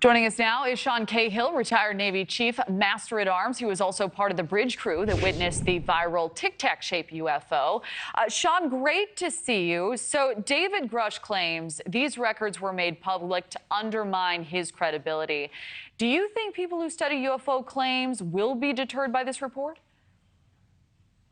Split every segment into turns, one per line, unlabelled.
Joining us now is Sean Cahill, retired Navy Chief Master at Arms. He was also part of the bridge crew that witnessed the viral Tic Tac-shaped UFO. Sean, great to see you. So David Grusch claims these records were made public to undermine his credibility. Do you think people who study UFO claims will be deterred by this report?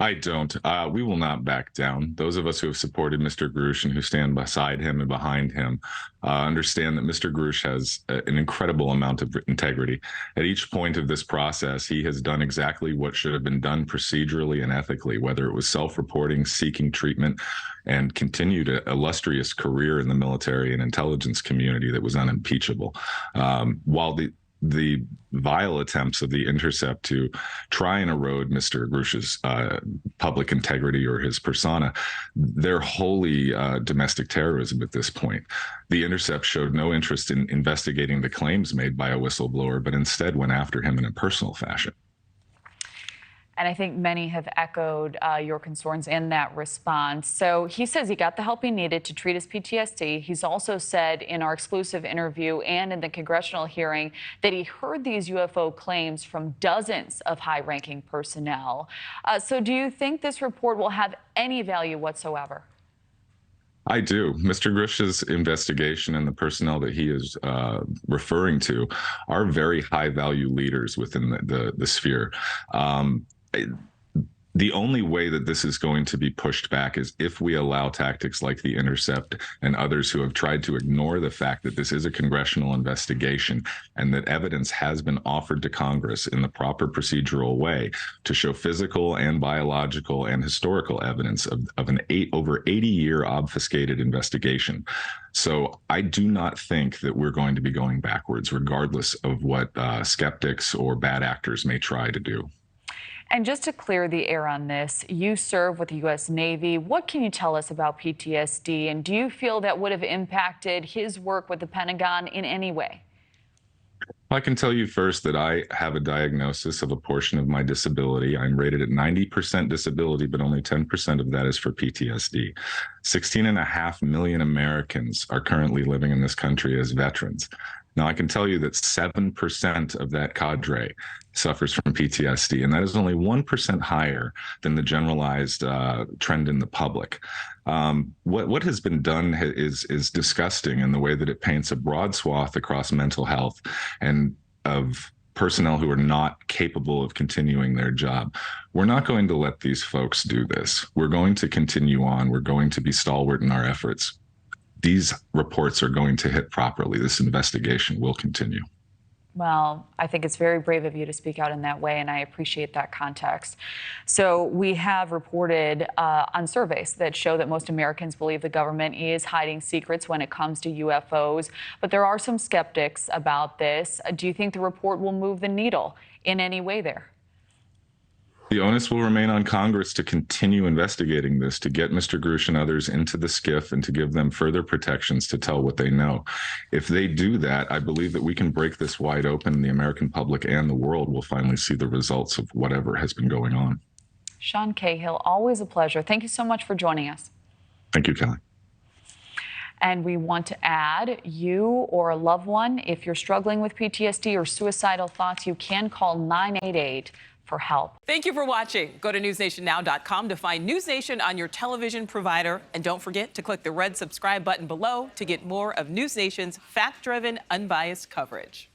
I don't. We will not back down. Those of us who have supported Mr. Grusch and who stand beside him and behind him understand that Mr. Grusch has an incredible amount of integrity. At each point of this process, he has done exactly what should have been done procedurally and ethically, whether it was self-reporting, seeking treatment, and continued an illustrious career in the military and intelligence community that was unimpeachable. While the vile attempts of The Intercept to try and erode Mr. Grusch's public integrity or his persona, they're wholly domestic terrorism at this point. The Intercept showed no interest in investigating the claims made by a whistleblower, but instead went after him in a personal fashion.
And I think many have echoed your concerns in that response. So he says he got the help he needed to treat his PTSD. He's also said in our exclusive interview and in the congressional hearing that he heard these UFO claims from dozens of high-ranking personnel. So do you think this report will have any value whatsoever?
I do. Mr. Grusch's investigation and the personnel that he is referring to are very high-value leaders within the sphere. The only way that this is going to be pushed back is if we allow tactics like The Intercept and others who have tried to ignore the fact that this is a congressional investigation and that evidence has been offered to Congress in the proper procedural way to show physical and biological and historical evidence of an over 80-year obfuscated investigation. So I do not think that we're going to be going backwards, regardless of what skeptics or bad actors may try to do.
And just to clear the air on this, you serve with the U.S. Navy. What can you tell us about PTSD? And do you feel that would have impacted his work with the Pentagon in any way?
I can tell you first that I have a diagnosis of a portion of my disability. I'm rated at 90% disability, but only 10% of that is for PTSD. 16.5 million Americans are currently living in this country as veterans. Now, I can tell you that 7% of that cadre suffers from PTSD, and that is only 1% higher than the generalized trend in the public. What has been done is disgusting in the way that it paints a broad swath across mental health and of personnel who are not capable of continuing their job. We're not going to let these folks do this. We're going to continue on. We're going to be stalwart in our efforts. These reports are going to hit properly. This investigation will continue.
Well, I think it's very brave of you to speak out in that way, and I appreciate that context. So we have reported on surveys that show that most Americans believe the government is hiding secrets when it comes to UFOs, but there are some skeptics about this. Do you think the report will move the needle in any way there?
The onus will remain on Congress to continue investigating this, to get Mr. Grusch and others into the skiff and to give them further protections to tell what they know. If they do that, I believe that we can break this wide open and the American public and the world will finally see the results of whatever has been going on.
Sean Cahill, always a pleasure. Thank you so much for joining us.
Thank you, Kelly.
And we want to add, you or a loved one, if you're struggling with PTSD or suicidal thoughts, you can call 988 for help.
Thank you for watching. Go to newsnationnow.com to find NewsNation on your television provider. And don't forget to click the red subscribe button below to get more of NewsNation's fact-driven, unbiased coverage.